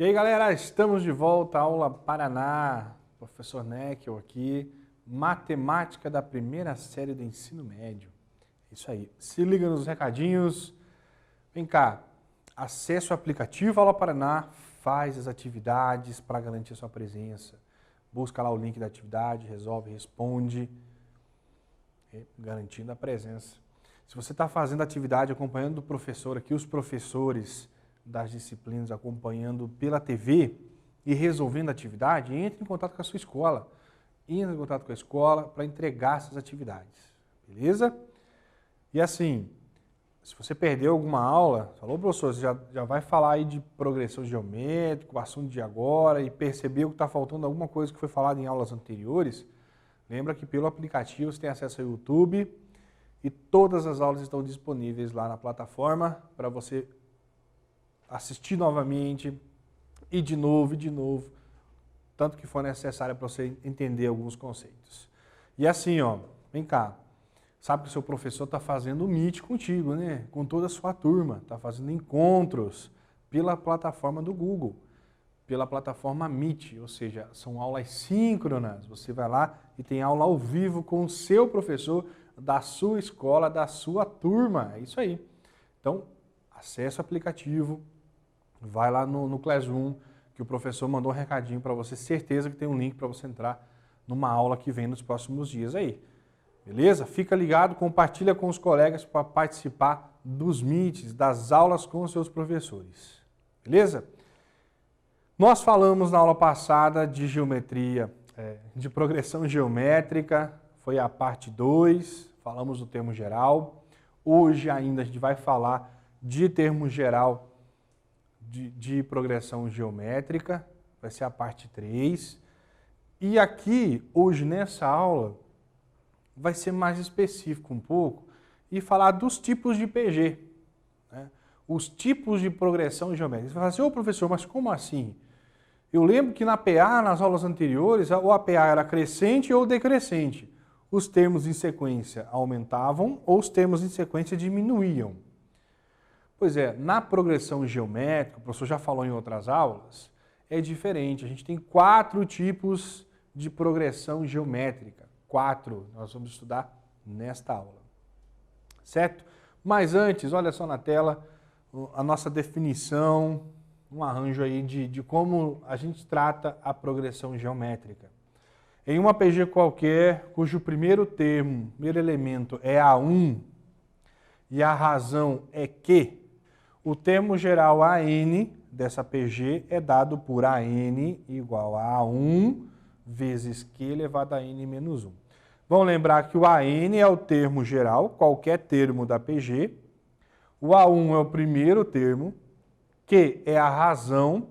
E aí, galera, estamos de volta à aula Paraná, professor Neckel aqui, matemática da primeira série do ensino médio. Isso aí, se liga nos recadinhos. Vem cá, acesse o aplicativo Aula Paraná, faz as atividades para garantir sua presença. Busca lá o link da atividade, resolve, responde, garantindo a presença. Se você está fazendo atividade acompanhando o professor aqui, os professores das disciplinas acompanhando pela TV e resolvendo a atividade, entre em contato com a sua escola. Entre em contato com a escola para entregar essas atividades, beleza? E assim, se você perdeu alguma aula, falou, professor, você já vai falar aí de progressão geométrica, o assunto de agora, e percebeu que está faltando alguma coisa que foi falada em aulas anteriores, lembra que pelo aplicativo você tem acesso ao YouTube e todas as aulas estão disponíveis lá na plataforma para você assistir novamente e de novo, tanto que for necessário para você entender alguns conceitos. E assim, ó, vem cá, sabe que o seu professor está fazendo o Meet contigo, né? Com toda a sua turma, está fazendo encontros pela plataforma do Google, pela plataforma Meet, ou seja, são aulas síncronas. Você vai lá e tem aula ao vivo com o seu professor da sua escola, da sua turma. É isso aí. Então, acesse o aplicativo, vai lá no Classroom, que o professor mandou um recadinho para você, certeza que tem um link para você entrar numa aula que vem nos próximos dias aí. Beleza? Fica ligado, compartilha com os colegas para participar dos meets, das aulas com os seus professores. Beleza? Nós falamos na aula passada de geometria, de progressão geométrica, foi a parte 2, falamos do termo geral. Hoje ainda a gente vai falar de termo geral de progressão geométrica, vai ser a parte 3. E aqui, hoje nessa aula, vai ser mais específico um pouco e falar dos tipos de PG, né? Os tipos de progressão geométrica. Você vai falar assim, ô professor, mas como assim? Eu lembro que na PA, nas aulas anteriores, ou a PA era crescente ou decrescente. Os termos em sequência aumentavam ou os termos em sequência diminuíam. Pois é, na progressão geométrica, o professor já falou em outras aulas, é diferente. A gente tem 4 tipos de progressão geométrica. 4, nós vamos estudar nesta aula. Certo? Mas antes, olha só na tela, a nossa definição, um arranjo aí de como a gente trata a progressão geométrica. Em uma PG qualquer, cujo primeiro termo, primeiro elemento é A1 e a razão é Q, o termo geral AN dessa PG é dado por AN igual a A1 vezes Q elevado a N menos 1. Vamos lembrar que o AN é o termo geral, qualquer termo da PG. O A1 é o primeiro termo, Q é a razão,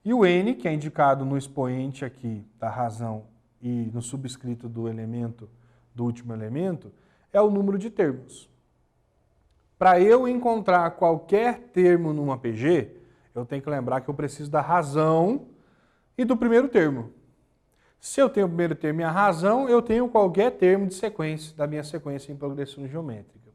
e o N, que é indicado no expoente aqui da razão e no subscrito do elemento, do último elemento, é o número de termos. Para eu encontrar qualquer termo numa PG, eu tenho que lembrar que eu preciso da razão e do primeiro termo. Se eu tenho o primeiro termo e a razão, eu tenho qualquer termo de sequência, da minha sequência em progressão geométrica.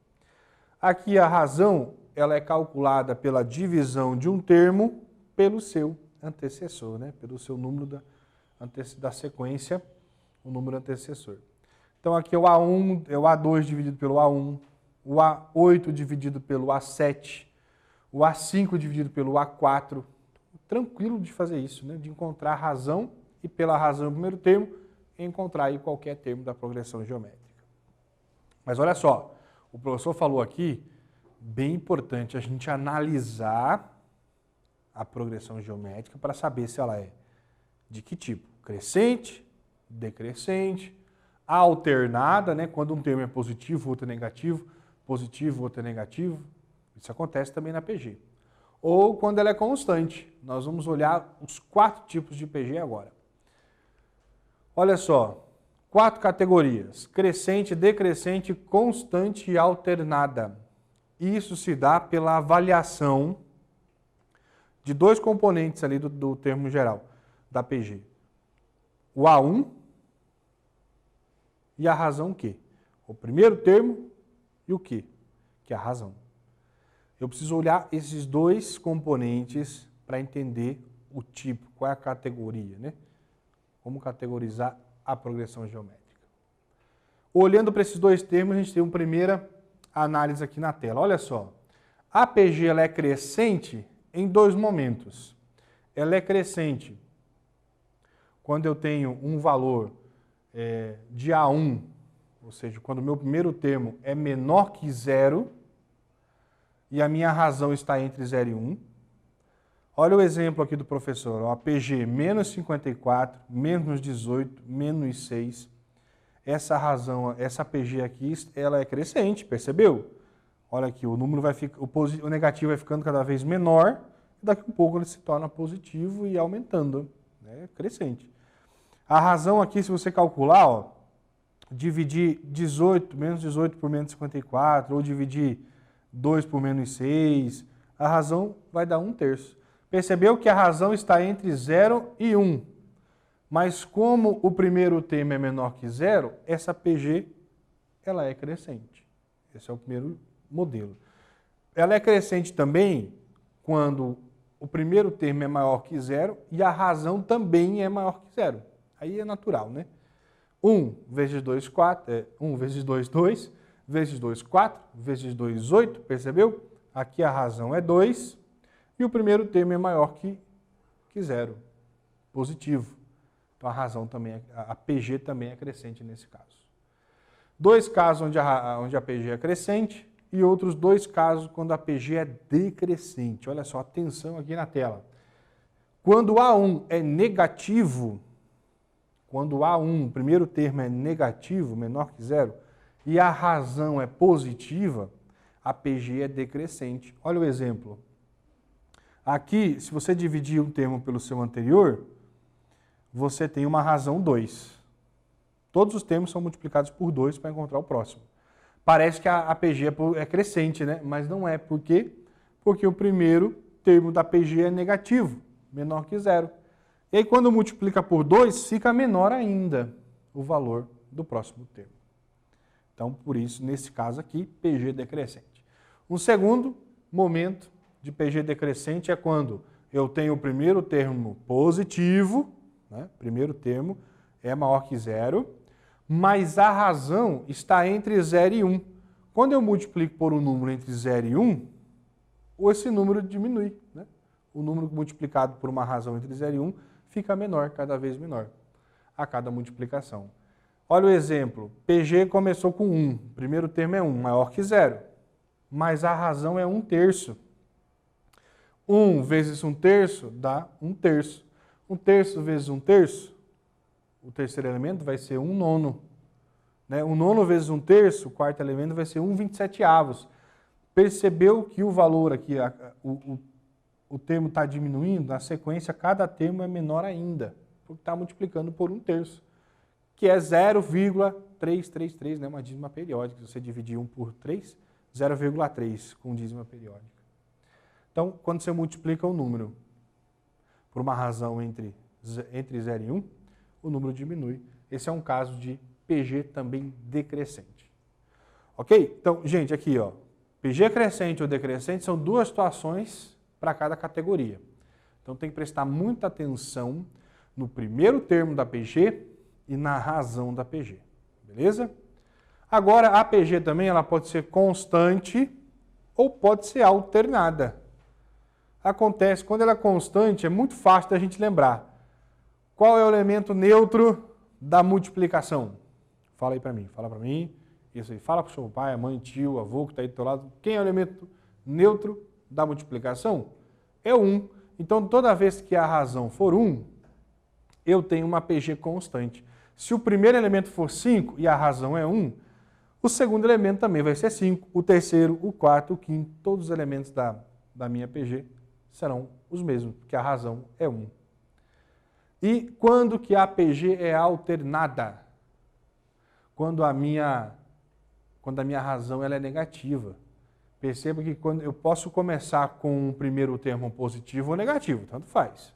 Aqui a razão, ela é calculada pela divisão de um termo pelo seu antecessor, né? Pelo seu número da sequência, o número antecessor. Então aqui é o A1, é o A2 dividido pelo A1, o A8 dividido pelo A7, o A5 dividido pelo A4. Tranquilo de fazer isso, né? De encontrar a razão e pela razão do primeiro termo, encontrar aí qualquer termo da progressão geométrica. Mas olha só, o professor falou aqui, bem importante a gente analisar a progressão geométrica para saber se ela é de que tipo? Crescente, decrescente, alternada, né? Quando um termo é positivo, outro é negativo, outro é negativo. Isso acontece também na PG. Ou quando ela é constante. Nós vamos olhar os 4 tipos de PG agora. Olha só, 4 categorias: crescente, decrescente, constante e alternada. Isso se dá pela avaliação de 2 componentes ali do termo geral da PG. O A1 e a razão Q. O primeiro termo e o Q, que é a razão. Eu preciso olhar esses 2 componentes para entender o tipo, qual é a categoria, né? Como categorizar a progressão geométrica. Olhando para esses dois termos, a gente tem uma primeira análise aqui na tela. Olha só, a PG ela é crescente em dois momentos. Ela é crescente quando eu tenho um valor de A1, ou seja, quando o meu primeiro termo é menor que zero e a minha razão está entre 0 e 1. Olha o exemplo aqui do professor, ó, PG menos 54, menos 18, menos 6. Essa razão, essa PG aqui, ela é crescente, percebeu? Olha aqui, o número vai ficar, o negativo vai ficando cada vez menor, e daqui a pouco ele se torna positivo e aumentando, né? Crescente. A razão aqui, se você calcular, ó, dividir 18, menos 18 por menos 54, ou dividir 2 por menos 6, a razão vai dar 1/3. Percebeu que a razão está entre 0 e 1. Mas como o primeiro termo é menor que zero, essa PG ela é crescente. Esse é o primeiro modelo. Ela é crescente também quando o primeiro termo é maior que zero e a razão também é maior que zero. Aí é natural, né? 1 vezes 2, 4. 1 vezes 2, 2. Vezes 2, 4. Vezes 2, 8. Percebeu? Aqui a razão é 2 e o primeiro termo é maior que zero. Positivo. Então a razão também, a PG também é crescente nesse caso. Dois casos onde a PG é crescente e outros dois casos quando a PG é decrescente. Olha só, atenção aqui na tela. Quando A1 é negativo, quando A1, o primeiro termo é negativo, menor que zero, e a razão é positiva, a PG é decrescente. Olha o exemplo. Aqui, se você dividir um termo pelo seu anterior, você tem uma razão 2. Todos os termos são multiplicados por 2 para encontrar o próximo. Parece que a PG é crescente, né? Mas não é. Por quê? Porque o primeiro termo da PG é negativo, menor que zero. E aí, quando multiplica por 2, fica menor ainda o valor do próximo termo. Então, por isso, nesse caso aqui, PG decrescente. Um segundo momento de PG decrescente é quando eu tenho o primeiro termo positivo, né? Primeiro termo é maior que zero, mas a razão está entre 0 e 1. Quando eu multiplico por um número entre 0 e 1, esse número diminui, né? O número multiplicado por uma razão entre 0 e 1 fica menor, cada vez menor, a cada multiplicação. Olha o exemplo, PG começou com 1, o primeiro termo é 1, maior que 0, mas a razão é 1/3. 1 vezes 1/3 dá 1/3. 1/3 vezes 1/3, o terceiro elemento vai ser 1/9. Né? 1/9 vezes 1/3, o quarto elemento vai ser 1/27. Percebeu que o valor aqui, o termo está diminuindo, na sequência cada termo é menor ainda, porque está multiplicando por 1/3, que é 0,333, né? Uma dízima periódica. Se você dividir 1 por 3, 0,3 com dízima periódica. Então, quando você multiplica um número por uma razão entre 0 e 1, o número diminui. Esse é um caso de PG também decrescente. Ok? Então, gente, aqui, ó, PG crescente ou decrescente são duas situações para cada categoria. Então, tem que prestar muita atenção no primeiro termo da PG e na razão da PG. Beleza? Agora, a PG também ela pode ser constante ou pode ser alternada. Acontece, quando ela é constante, é muito fácil da gente lembrar. Qual é o elemento neutro da multiplicação? Fala aí para mim, fala para mim. Isso aí, fala para o seu pai, a mãe, tio, avô que está aí do teu lado. Quem é o elemento neutro da multiplicação? É 1. Então, toda vez que a razão for 1, eu tenho uma PG constante. Se o primeiro elemento for 5 e a razão é 1, o segundo elemento também vai ser 5. O terceiro, o quarto, o quinto, todos os elementos da minha PG serão os mesmos, porque a razão é 1. E quando que a PG é alternada? Quando a minha razão ela é negativa. Perceba que quando eu posso começar com o primeiro termo positivo ou negativo, tanto faz.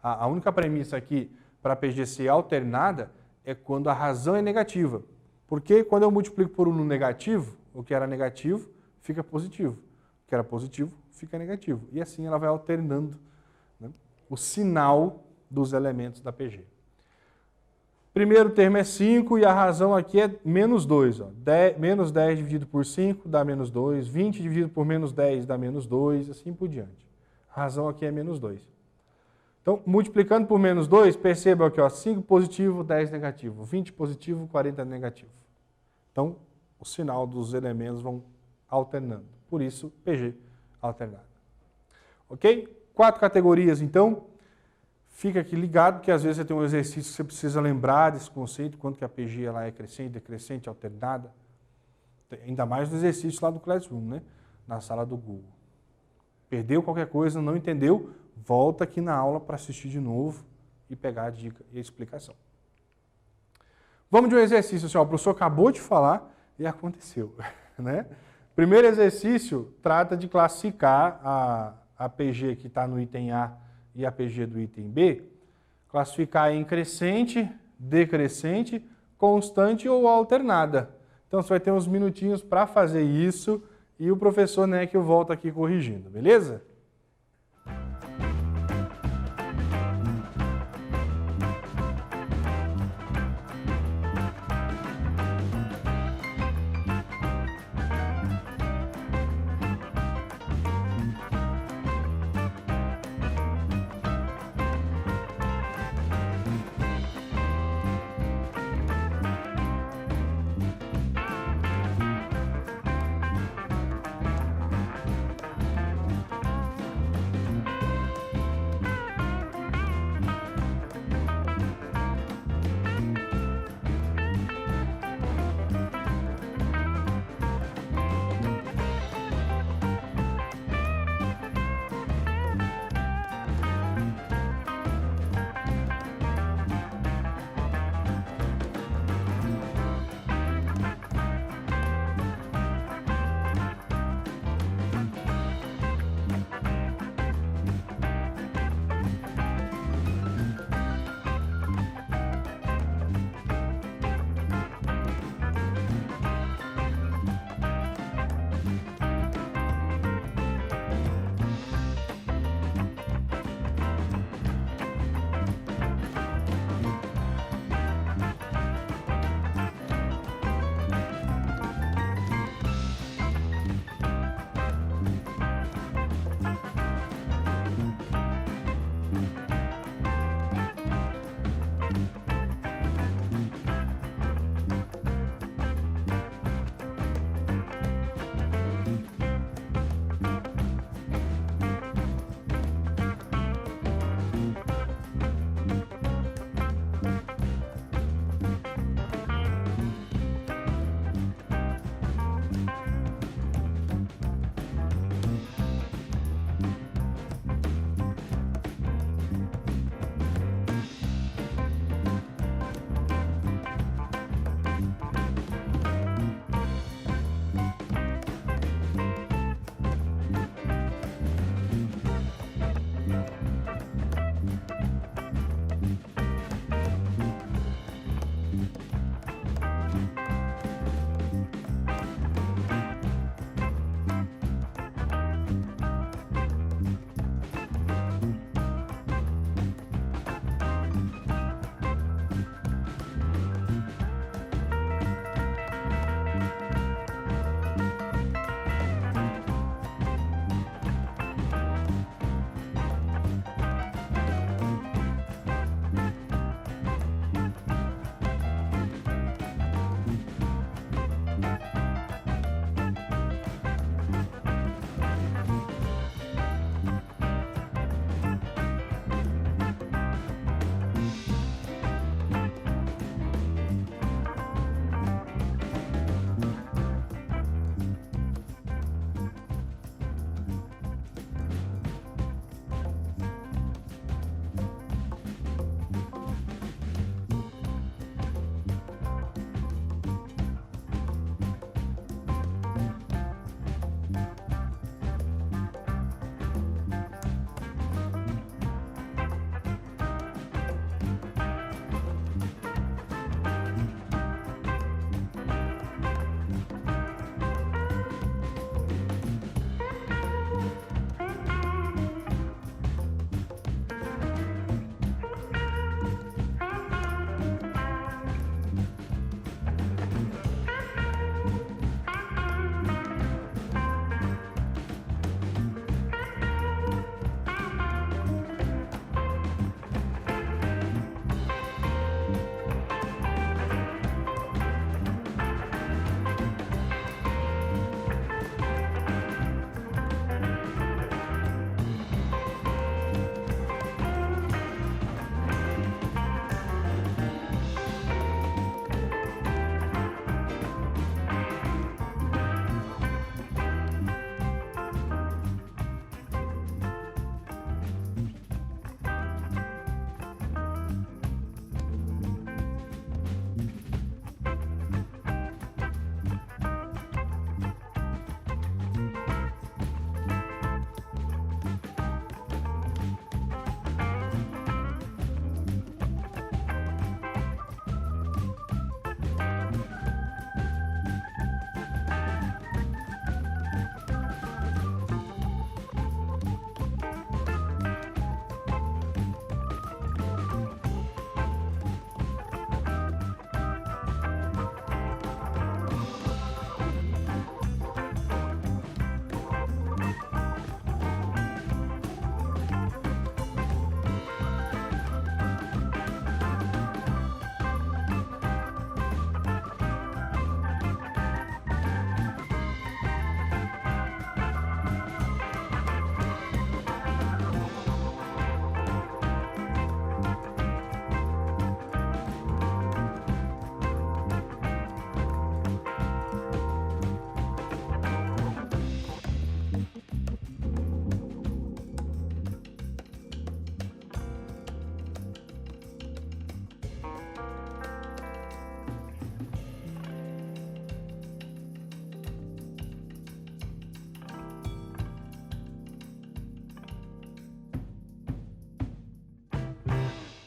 A única premissa aqui para a PG ser alternada é quando a razão é negativa. Porque quando eu multiplico por 1 no negativo, o que era negativo fica positivo. O que era positivo fica negativo. E assim ela vai alternando, né? o sinal dos elementos da PG. Primeiro termo é 5 e a razão aqui é menos 2. Menos 10 dividido por 5 dá menos 2. 20 dividido por menos 10 dá menos 2, assim por diante. A razão aqui é menos 2. Então, multiplicando por menos 2, perceba aqui, ó, 5 positivo, 10 negativo. 20 positivo, 40 negativo. Então, o sinal dos elementos vão alternando. Por isso, PG alternado. Ok? 4 categorias, então. Fica aqui ligado, que às vezes você tem um exercício que você precisa lembrar desse conceito, quanto que a PG ela é crescente, decrescente, alternada. Ainda mais no exercício lá do Classroom, né? Na sala do Google. Perdeu qualquer coisa, não entendeu? Volta aqui na aula para assistir de novo e pegar a dica e a explicação. Vamos de um exercício, assim, ó, o professor acabou de falar e aconteceu, né? Primeiro exercício trata de classificar a PG que está no item A e a PG do item B, classificar em crescente, decrescente, constante ou alternada. Então, você vai ter uns minutinhos para fazer isso e o professor Néquio volta aqui corrigindo, beleza?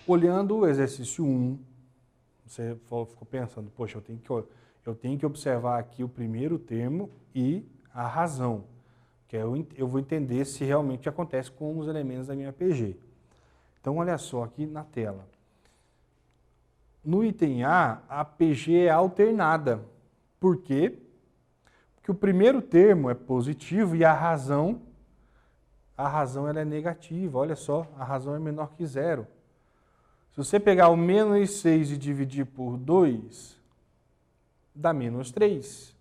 Olhando o exercício 1, você ficou pensando, poxa, eu tenho que observar aqui o primeiro termo e a razão, que eu vou entender se realmente acontece com os elementos da minha PG. Então, olha só aqui na tela. No item A PG é alternada. Por quê? Porque o primeiro termo é positivo e a razão ela é negativa. Olha só, a razão é menor que zero. Se você pegar o menos 6 e dividir por 2, dá menos 3.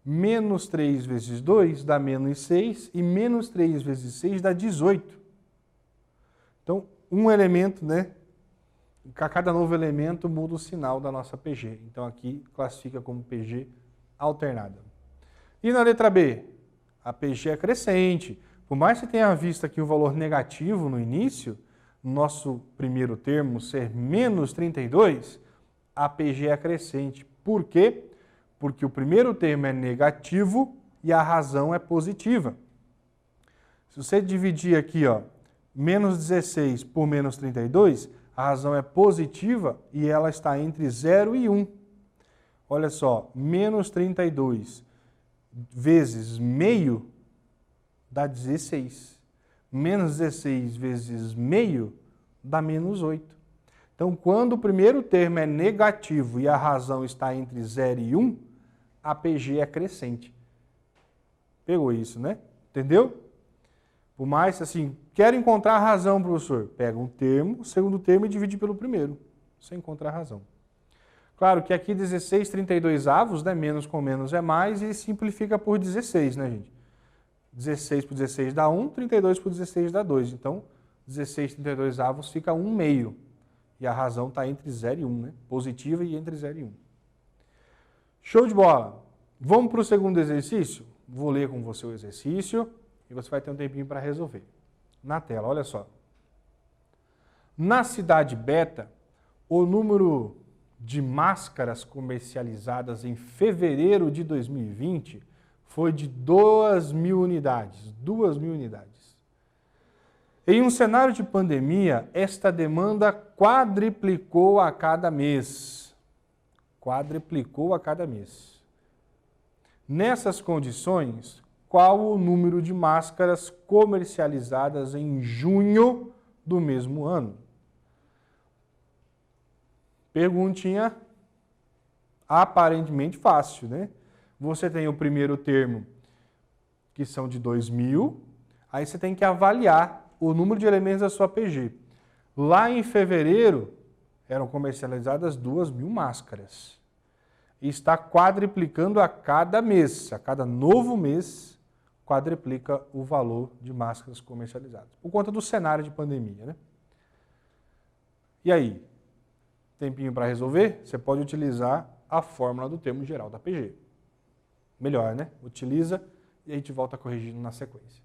Menos 3 vezes 2 dá menos 6 e menos 3 vezes 6 dá 18. Então, um elemento, né? Cada novo elemento muda o sinal da nossa PG. Então, aqui classifica como PG alternada. E na letra B? A PG é crescente. Por mais que tenha visto aqui o valor negativo no início, no nosso primeiro termo ser menos 32, a PG é crescente. Por quê? Porque o primeiro termo é negativo e a razão é positiva. Se você dividir aqui, ó, menos 16 por menos 32, a razão é positiva e ela está entre 0 e 1. Olha só, menos 32 vezes meio dá 16. Menos 16 vezes meio dá menos 8. Então, quando o primeiro termo é negativo e a razão está entre 0 e 1, a PG é crescente. Pegou isso, né? Entendeu? Por mais, assim, quero encontrar a razão, professor. Pega um termo, o segundo termo e divide pelo primeiro. Você encontra a razão. Claro que aqui 16 32avos, né? Menos com menos é mais e simplifica por 16, né, gente? 16 por 16 dá 1, 32 por 16 dá 2. Então, 16 32avos fica 1 meio. E a razão está entre 0 e 1, né? Positiva e entre 0 e 1. Show de bola! Vamos para o segundo exercício? Vou ler com você o exercício e você vai ter um tempinho para resolver. Na tela, olha só. Na cidade beta, o número de máscaras comercializadas em fevereiro de 2020 foi de 2.000 unidades. 2.000 unidades. Em um cenário de pandemia, esta demanda quadriplicou a cada mês. Quadriplicou a cada mês. Nessas condições, qual o número de máscaras comercializadas em junho do mesmo ano? Perguntinha aparentemente fácil, né? Você tem o primeiro termo, que são de 2.000, aí você tem que avaliar o número de elementos da sua PG. Lá em fevereiro, eram comercializadas 2.000 máscaras. E está quadriplicando a cada mês. A cada novo mês, quadriplica o valor de máscaras comercializadas. Por conta do cenário de pandemia, né? E aí? Tempinho para resolver? Você pode utilizar a fórmula do termo geral da PG. Melhor, né? Utiliza e a gente volta corrigindo na sequência.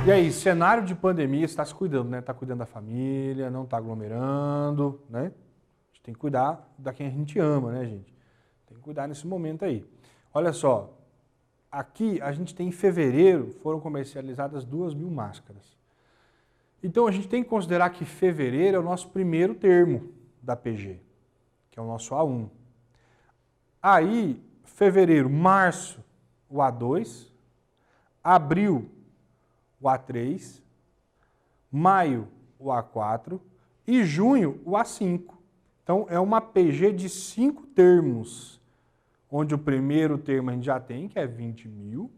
E aí, cenário de pandemia, você está se cuidando, né? Está cuidando da família, não está aglomerando, né? A gente tem que cuidar da quem a gente ama, né, gente? Tem que cuidar nesse momento aí. Olha só, aqui a gente tem em fevereiro, foram comercializadas 2.000 máscaras. Então a gente tem que considerar que fevereiro é o nosso primeiro termo da PG, que é o nosso A1. Aí, fevereiro, março, o A2, abril, o A3, maio, o A4 e junho, o A5. Então, é uma PG de 5 termos, onde o primeiro termo a gente já tem, que é 20.000,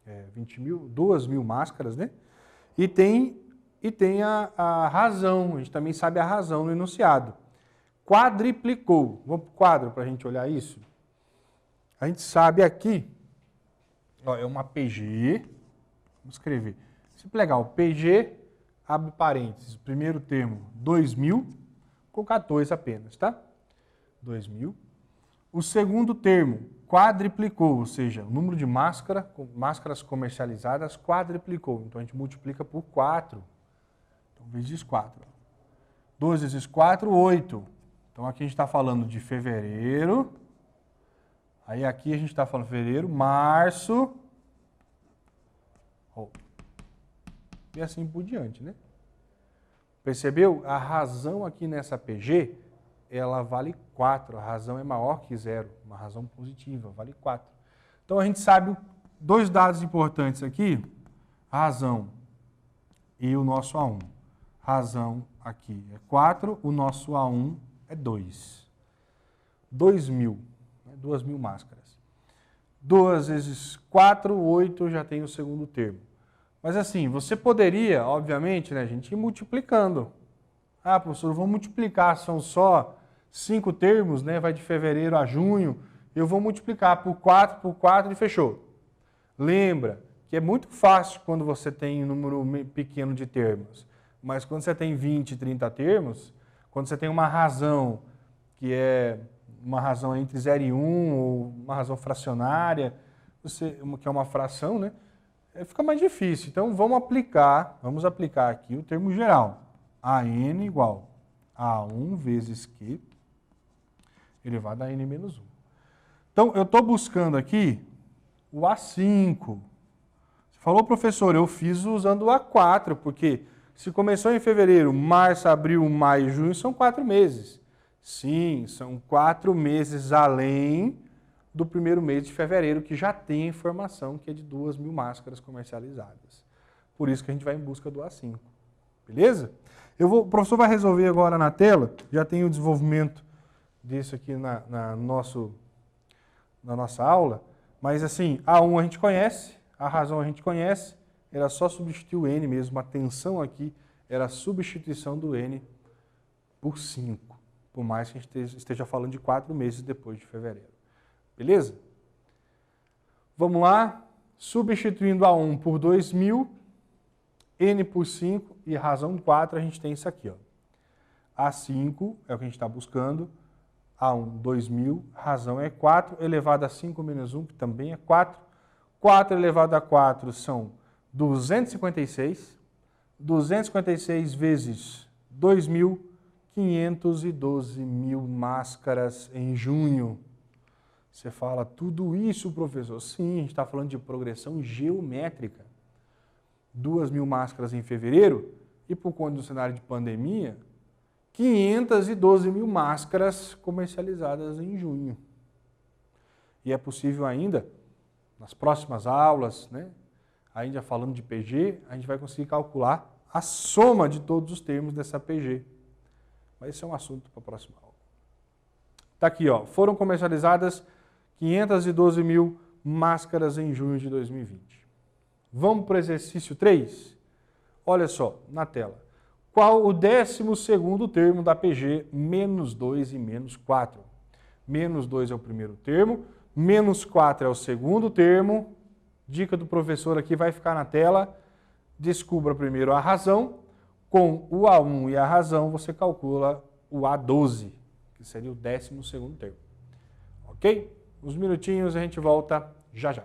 2.000 máscaras, né? E tem a razão, a gente também sabe a razão no enunciado. Quadriplicou. Vamos para o quadro para a gente olhar isso? A gente sabe aqui, ó, é uma PG, vamos escrever. Se legal, PG, abre parênteses, primeiro termo, 2.000, com 14 apenas, tá? 2.000. O segundo termo, quadriplicou, ou seja, o número de máscaras comercializadas quadriplicou. Então a gente multiplica por 4. Então, vezes 4. 2 vezes 4, 8. Então aqui a gente está falando de fevereiro. Aí aqui a gente está falando fevereiro, março. E assim por diante, né? Percebeu? A razão aqui nessa PG, ela vale 4. A razão é maior que 0. Uma razão positiva, vale 4. Então a gente sabe 2 dados importantes aqui. Razão e o nosso A1. Razão aqui é 4, o nosso A1 é 2. 2.000, né? 2.000 máscaras. 2 vezes 4, 8, já tem o segundo termo. Mas assim, você poderia, obviamente, né, a gente ir multiplicando. Ah, professor, vamos multiplicar, são só 5 termos, né? Vai de fevereiro a junho. Eu vou multiplicar por 4 e fechou. Lembra que é muito fácil quando você tem um número pequeno de termos. Mas quando você tem 20, 30 termos, quando você tem uma razão que é uma razão entre 0 e 1, ou uma razão fracionária, que é uma fração, né? Fica mais difícil. Então vamos aplicar aqui o termo geral. AN igual a 1 vezes Q elevado a N menos 1. Então eu estou buscando aqui o A5. Você falou, professor, eu fiz usando o A4, porque se começou em fevereiro, março, abril, maio, junho, são 4 meses. Sim, são 4 meses além do primeiro mês de fevereiro, que já tem a informação que é de 2.000 máscaras comercializadas. Por isso que a gente vai em busca do A5. Beleza? O professor vai resolver agora na tela, já tem o desenvolvimento disso aqui na nossa aula, mas assim, A1 a gente conhece, a razão a gente conhece, era só substituir o N mesmo, a tensão aqui era a substituição do N por 5, por mais que a gente esteja falando de 4 meses depois de fevereiro. Beleza? Vamos lá, substituindo A1 por 2.000, N por 5 e razão 4, a gente tem isso aqui, ó. A5 é o que a gente está buscando, A1, 2.000, razão é 4, elevado a 5 menos 1, que também é 4. 4 elevado a 4 são 256. 256 vezes 2.000, 512.000 máscaras em junho. Você fala, tudo isso, professor? Sim, a gente está falando de progressão geométrica. 2.000 máscaras em fevereiro e, por conta do cenário de pandemia, 512.000 máscaras comercializadas em junho. E é possível ainda, nas próximas aulas, né, ainda falando de PG, a gente vai conseguir calcular a soma de todos os termos dessa PG. Mas esse é um assunto para a próxima aula. Está aqui, ó, foram comercializadas 512.000 máscaras em junho de 2020. Vamos para o exercício 3? Olha só, na tela. Qual o 12º termo da PG, menos 2 e menos 4? Menos 2 é o primeiro termo, menos 4 é o segundo termo. Dica do professor aqui vai ficar na tela. Descubra primeiro a razão. Com o A1 e a razão, você calcula o A12, que seria o 12º termo. Ok? Uns minutinhos, a gente volta já já.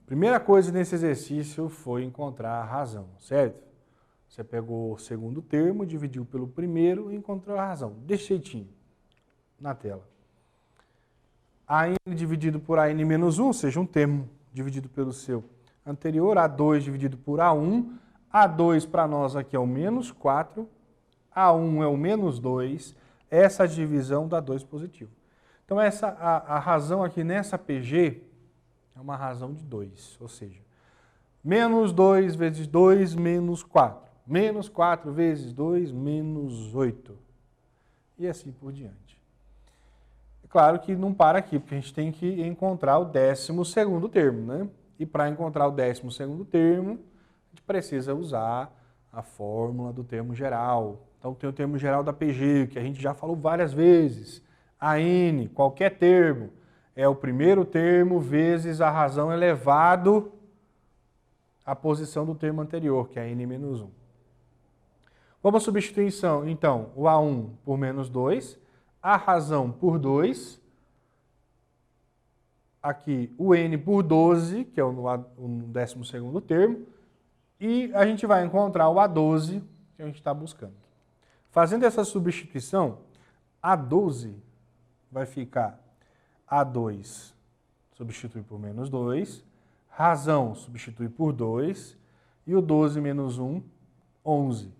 Primeira coisa nesse exercício foi encontrar a razão, certo? Você pegou o segundo termo, dividiu pelo primeiro e encontrou a razão. Desse jeitinho, na tela. AN dividido por AN menos 1, ou seja, um termo dividido pelo seu anterior. A2 dividido por A1. A2 para nós aqui é o menos 4. A1 é o menos 2. Essa divisão dá 2 positivo. Então, a razão aqui nessa PG é uma razão de 2, ou seja, menos 2 vezes 2, menos 4. Menos 4 vezes 2, menos 8. E assim por diante. É claro que não para aqui, porque a gente tem que encontrar o 12º termo, né? E para encontrar o 12º termo, a gente precisa usar a fórmula do termo geral. Então tem o termo geral da PG, que a gente já falou várias vezes. AN, qualquer termo, é o primeiro termo vezes a razão elevado à posição do termo anterior, que é N menos 1. Vamos substituir então o A1 por menos 2, a razão por 2, aqui o N por 12, que é o 12º termo, e a gente vai encontrar o A12 que a gente está buscando. Fazendo essa substituição, A12 vai ficar A2 substitui por menos 2, razão substitui por 2, e o 12 menos 1, 11.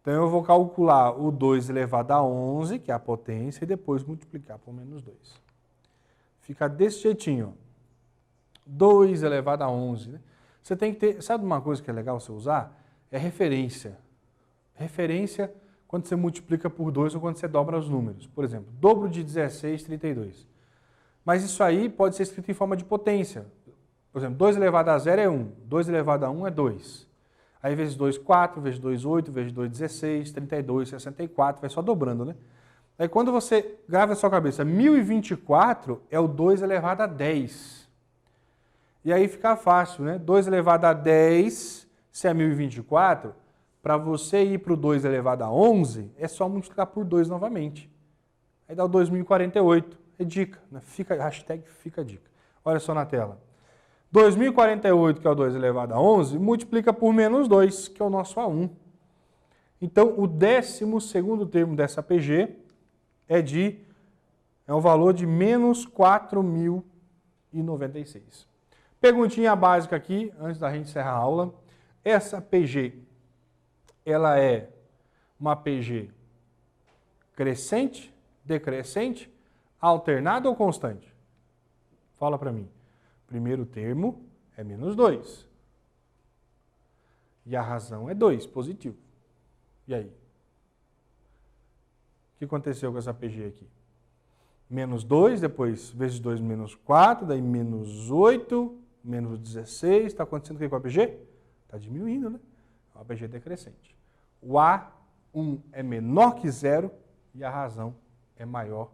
Então eu vou calcular o 2 elevado a 11, que é a potência, e depois multiplicar por menos 2. Fica desse jeitinho, ó. 2 elevado a 11. Né? Você tem que ter, sabe uma coisa que é legal você usar? É referência. Referência quando você multiplica por 2 ou quando você dobra os números. Por exemplo, dobro de 16, 32. Mas isso aí pode ser escrito em forma de potência. Por exemplo, 2 elevado a 0 é 1, 2 elevado a 1 é 2. Aí vezes 2, 4, vezes 2, 8, vezes 2, 16, 32, 64, vai só dobrando, né? Aí quando você grava na sua cabeça, 1024 é o 2 elevado a 10. E aí fica fácil, né? 2 elevado a 10, se é 1024, para você ir para o 2 elevado a 11, é só multiplicar por 2 novamente. Aí dá o 2048. É dica, né? Hashtag fica dica. Olha só na tela. 2048, que é o 2 elevado a 11, multiplica por menos 2, que é o nosso A1. Então, o 12º termo dessa PG é um valor de menos 4.096. Perguntinha básica aqui, antes da gente encerrar a aula. Essa PG, ela é uma PG crescente, decrescente, alternada ou constante? Fala para mim. Primeiro termo é menos 2. E a razão é 2, positivo. E aí? O que aconteceu com essa PG aqui? Menos 2, depois vezes 2 menos 4, daí menos 8, menos 16. Está acontecendo o que com a PG? Está diminuindo, né? A PG é decrescente. O A1 é menor que 0 e a razão é maior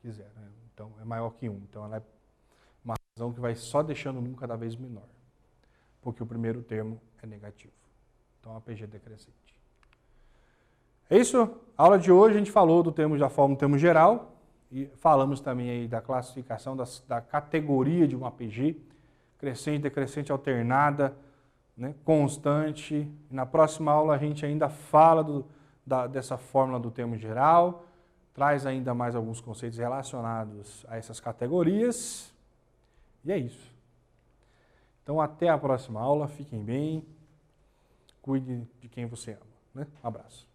que 0. Né? Então, é maior que 1. Então, ela é uma razão que vai só deixando o número cada vez menor, porque o primeiro termo é negativo. Então, a PG é decrescente. É isso? A aula de hoje a gente falou da fórmula do termo geral e falamos também aí da classificação da categoria de uma PG, crescente, decrescente, alternada, né, constante. Na próxima aula a gente ainda fala dessa fórmula do termo geral, traz ainda mais alguns conceitos relacionados a essas categorias. E é isso. Então, até a próxima aula. Fiquem bem. Cuide de quem você ama. Né? Um abraço.